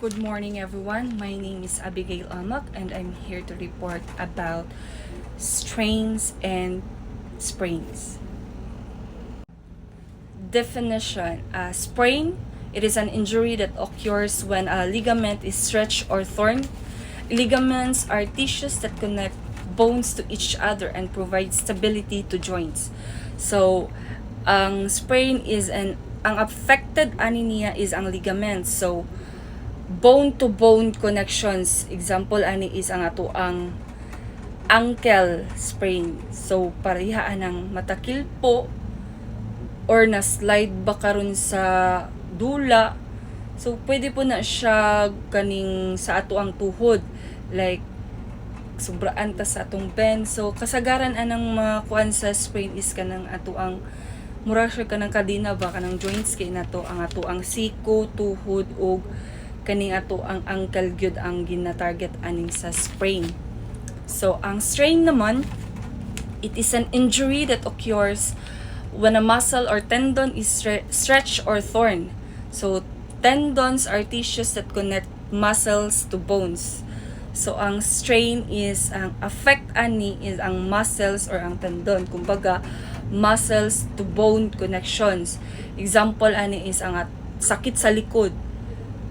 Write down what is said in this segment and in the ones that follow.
Good morning everyone. My name is Abigail Amak and I'm here to report about strains and sprains. Definition. Sprain, it is an injury that occurs when a ligament is stretched or torn. Ligaments are tissues that connect bones to each other and provide stability to joints. So, ang sprain is ang affected ani niya is ang ligaments. So, bone-to-bone connections. Example ani is ang ato ang ankle sprain. So, parihaan ng matakilpo or na-slide ba karon sa dula. So, pwede po na siya kaning sa ato ang tuhod. Like, sobraan ta sa atong bend. So, kasagaran anang makuan sa sprain is kanang ato ang mura siya kanang kadina ba kanang joints kay nato ang ato ang siko, tuhod og kaning ato ang ankle gyud ang gina-target aning sa sprain. So, ang strain naman, it is an injury that occurs when a muscle or tendon is stretched or torn. So, tendons are tissues that connect muscles to bones. So, ang strain is, ang affect ani is ang muscles or ang tendon. Kumbaga, muscles to bone connections. Example ani is ang sakit sa likod.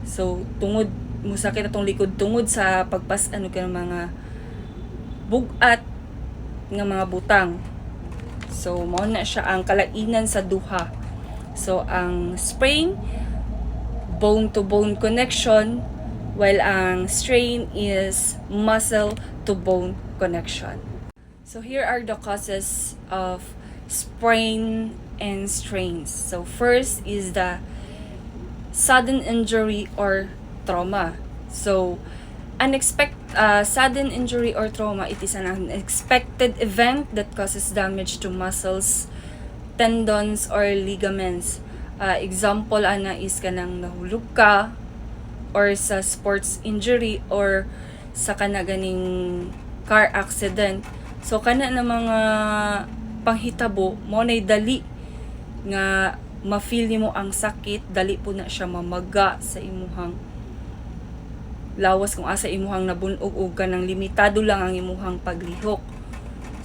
So, tungod, musakit atong likod tungod sa pagpas ano ka mga bugat nga mga butang. So, mao na siya ang kalainan sa duha. So, ang sprain, bone-to-bone connection, while ang strain is muscle-to-bone connection. So, here are the causes of sprain and strains. So, first is the sudden injury or trauma. So, sudden injury or trauma, it is an unexpected event that causes damage to muscles, tendons, or ligaments. Example ana is kanang nahulog ka or sa sports injury or sa kanaganing car accident. So kana na mga panghitabo mo nay dali nga ma-feel nimo ang sakit, dali po na siya mamaga sa imuhang lawas kung asa imuhang nabunog og kanang limitado lang ang imuhang paglihok.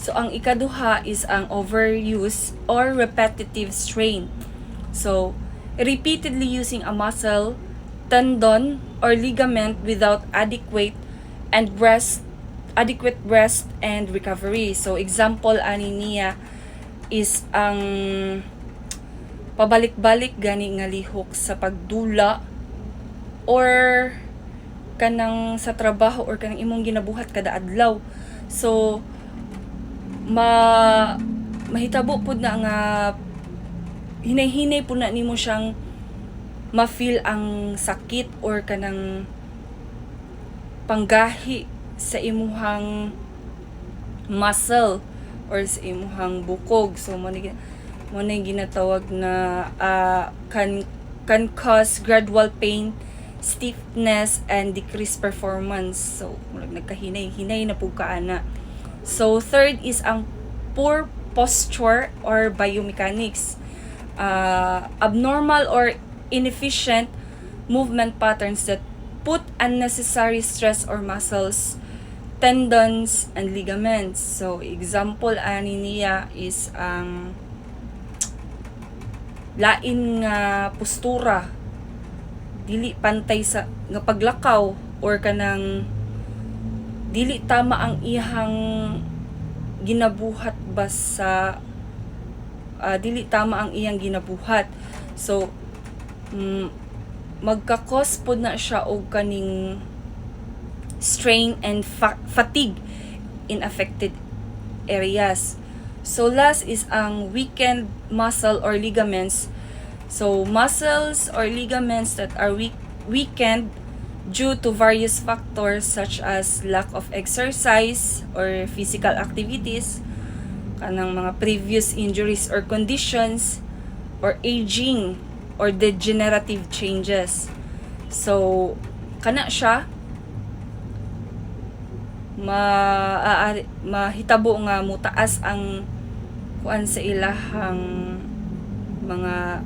So ang ikaduha is ang overuse or repetitive strain. So repeatedly using a muscle, tendon, or ligament without adequate rest and recovery. So example ani niya is ang pabalik-balik gani nga lihok sa pagdula or kanang sa trabaho or kanang imong ginabuhat kada adlaw. So mahitabo pud na nga hinay-hinay pud na nimo siyang ma-feel ang sakit or kanang panggahi sa imuhang muscle or sa imuhang bukog. So mo na ginatawag na can cause gradual pain, stiffness, and decreased performance. So nagkahinay-hinay na po kaana. So third is ang poor posture or biomechanics. Abnormal or inefficient movement patterns that put unnecessary stress or muscles, tendons, and ligaments. So example ani niya is ang lain nga postura, dili pantay sa nga paglakaw or kanang dili tama ang ihang ginabuhat ba sa dili tama ang iyang ginabuhat. So magka-cause pod na siya og kaning strain and fatigue in affected areas. So last is ang weakened muscle or ligaments. So muscles or ligaments that are weakened due to various factors such as lack of exercise or physical activities, kanang mga previous injuries or conditions, or aging or degenerative changes. So kana siya mahitabo nga mutaas ang kuan sa ilahang mga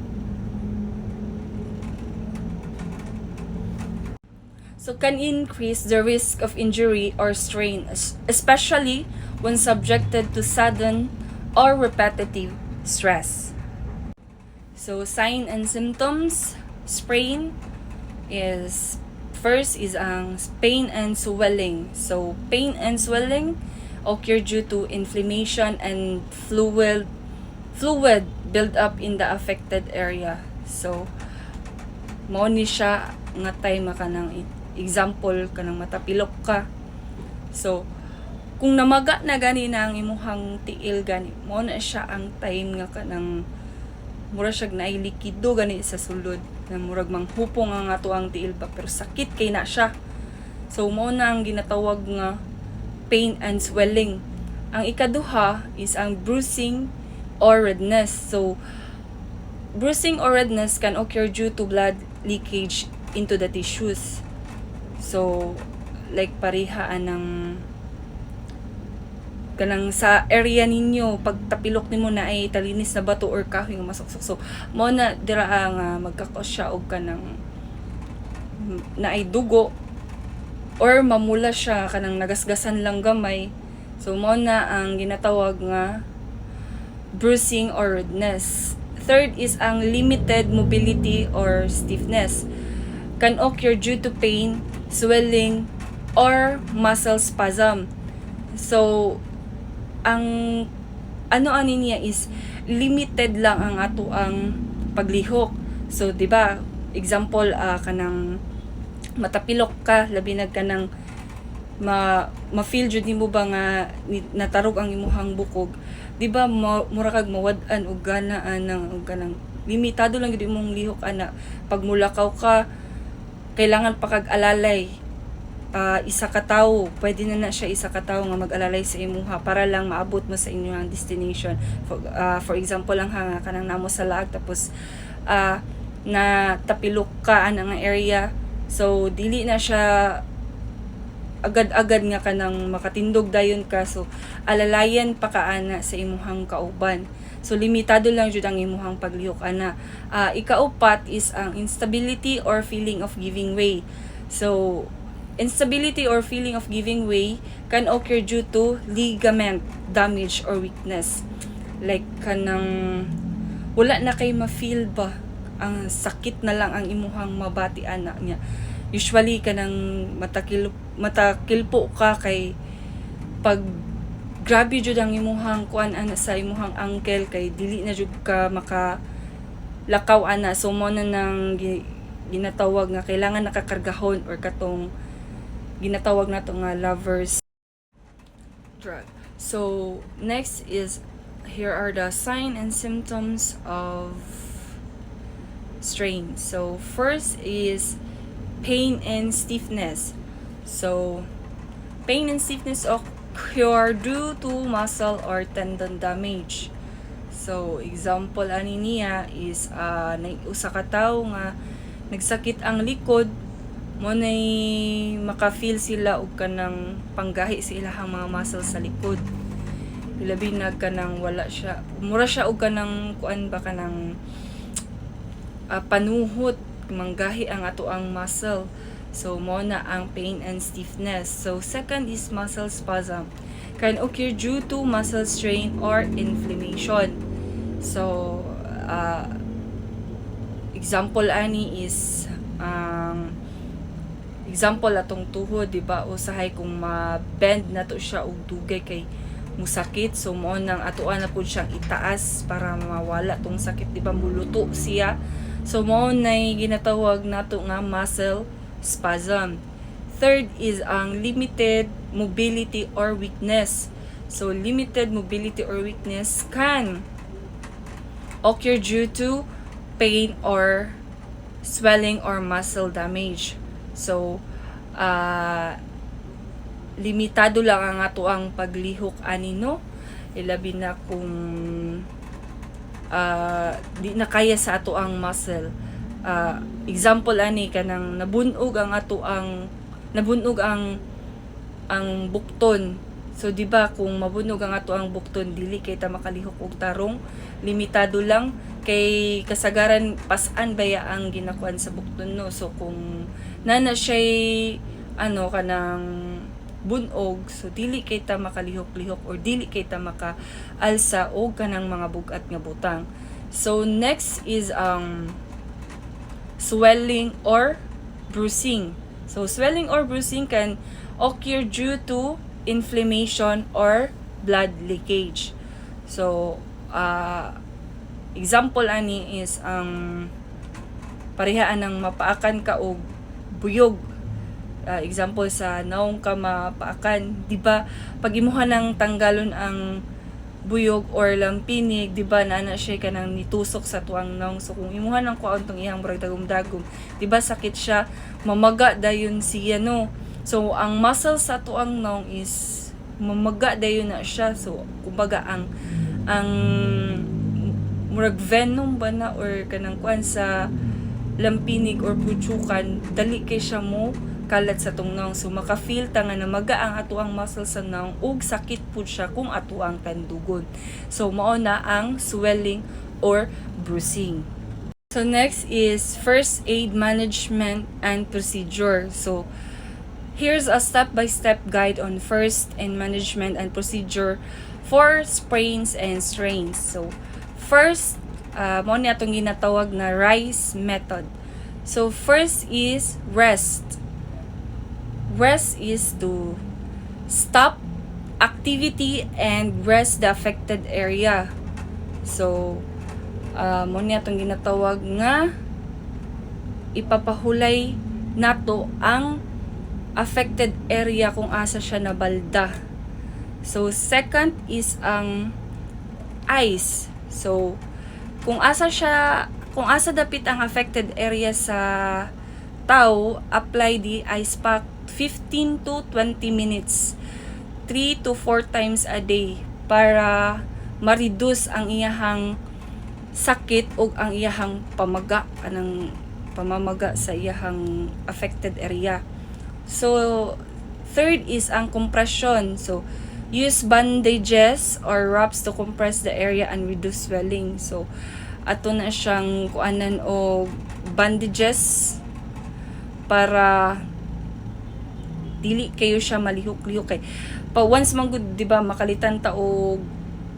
So can increase the risk of injury or strain, especially when subjected to sudden or repetitive stress. So sign and symptoms, sprain is first is ang pain and swelling. So pain and swelling occur due to inflammation and fluid build up in the affected area. So mao ni siya nga time kanang example kanang matapilok ka. So kung namaga na gani na ang imuhang tiil gani, mao na siya ang time nga kanang mura siya na likido gani sa sulod na murag manghupong ang ato ang tiil ba pero sakit kay na siya. So mao na ang ginatawag nga pain and swelling. Ang ikaduha is ang bruising or redness. So bruising or redness can occur due to blood leakage into the tissues. So like parihaan ng kanang sa area ninyo pagtapilok nimo na ay talinis na bato or kahoy nga masuksok. So mo na dira nga magkakos siya og kanang na ay dugo or mamula siya kanang nagasgasan lang gamay. So mo na ang ginatawag nga bruising or redness. Third is ang limited mobility or stiffness. Can occur due to pain, swelling, or muscle spasm. So ang ano niya is limited lang ang ato ang paglihok. So di ba example kanang matapilok ka labi nag kanang ma-feel jud nimo ba nga natarog ang imuhang bukog, di ba mura kag mawad-an og ganaan ng kanang limitado lang gid imong lihok ana. Pag mulakaw ka kailangan pa kag alalay. Isa ka tawo, pwede na siya isa ka tawo nga mag-alalay sa imuha para lang maabot mo sa inyong destination. For example lang ha, kanang namo sa laag tapos na tapilok ka anang area. So dili na siya agad-agad nga kanang makatindog dayon ka. So alalayan pa ka ana sa imuhang kauban. So limitado lang jud ang imuhang paglihok ana. Ikaupat is ang instability or feeling of giving way. So instability or feeling of giving way can occur due to ligament damage or weakness. Like kanang wala na kay ma-feel ba, ang sakit na lang ang imuhang mabatian na niya. Usually kanang matakilpo ka kay pag grabe jud ang imuhang kuan ana sa imuhang ankle kay dili na jud ka makalakaw ana. So mo na nang ginatawag nga kailangan nakakargahon or katong ginatawag nato nga lovers drug. So next is here are the sign and symptoms of strain. So first is pain and stiffness. So pain and stiffness occur due to muscle or tendon damage. So example ani niya is usa ka tawo nga nagsakit ang likod, mo nay maka-feel sila og kanang panggahi sa ilahang mga muscles sa likod. Labi na kanang wala siya, mura siya og kanang kuan ba kanang panuhot, manggahi ang ato ang muscle. So mo na ang pain and stiffness. So second is muscle spasm. Can occur due to muscle strain or inflammation. So example ani is example atong tuhod, di ba, usahay kung ma-bend na to siya og dugay kay musakit. So mo nang atuan na pud siyang itaas para mawala tong sakit, di ba, muluto siya. So mo nay ginatawag nato nga muscle spasm. Third is ang limited mobility or weakness. So limited mobility or weakness can occur due to pain or swelling or muscle damage. So limitado lang ang ato ang paglihok ani no, ilabi na kung di na kaya sa ato ang muscle. Example ani kanang nabunog ang bukton. So di ba kung mabunog ang ato ang bukton, dili kay ta makalihok og tarong, limitado lang kay kasagaran pasan baya ang ginakuan sa bukton no. So kung na siya'y kanang bunog, so dili kay ta makalihok-lihok or dili kay ta makaalsa og kanang mga bugat nga butang. So next is swelling or bruising. So swelling or bruising can occur due to inflammation or blood leakage. So example ani is parehaan ng mapaakan ka og buyog. Example sa naong ka mapaakan, di ba pag imuha ng tanggalon ang buyog or lampinig, di ba na siya ka nang nitusok sa tuang naong. So kung imuha ng kuan tong iyang murag dagom-dagom, di ba sakit siya, mamaga dayon siya no. So ang muscle sa tuang naong is mamaga dayon na siya. So kumbaga ang murag venom ba na or kanang kuan sa lampinig or putsukan, dali kay siya mo kalat sa tong naong. So maka-feel ta nga namaga ang atuang muscle sa naong ug sakit pud siya kung atuang tandugon. So mao na ang swelling or bruising. So next is first aid management and procedure. So here's a step-by-step guide on first aid management and procedure for sprains and strains. So first, mao ni atong ginatawag na RICE method. So first is rest. Rest is to stop activity and rest the affected area. So mao ni atong ginatawag nga ipapahulay nato ang affected area kung asa siya nabalda. So second is ang ice. So kung asa dapit ang affected area sa tao, apply the ice pack 15 to 20 minutes 3 to 4 times a day para ma-reduce ang iyahang sakit o ang iyahang pamamaga sa iyahang affected area. So third is ang compression. So use bandages or wraps to compress the area and reduce swelling. So ato na siyang kuanan o bandages para dili kayo siya malihok-lihok kay once man gud di ba makalitan ta og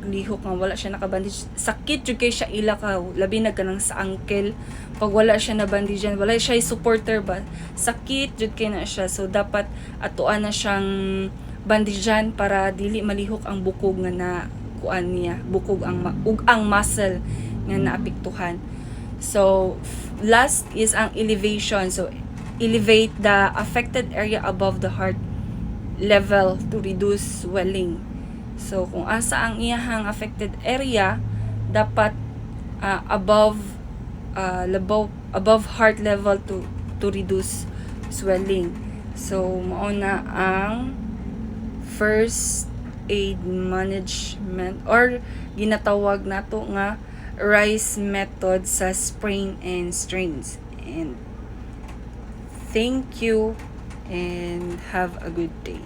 lihok nga wala siya nakabandage, sakit jud kay siya ilakaw, labi na kanang sa ankle pag wala siya na bandagean, wala siya supporter ba, sakit jud kay na siya. So dapat atuan na siyang bandagean para dili malihok ang bukog nga na kuan niya, bukog ang muscle nga naapektuhan. So last is ang elevation. So elevate the affected area above the heart level to reduce swelling. So kung asa ang iyahang affected area, dapat above heart level to reduce swelling. So mao na ang first aid management or ginatawag nato nga RICE method sa sprain and strains. And thank you and have a good day.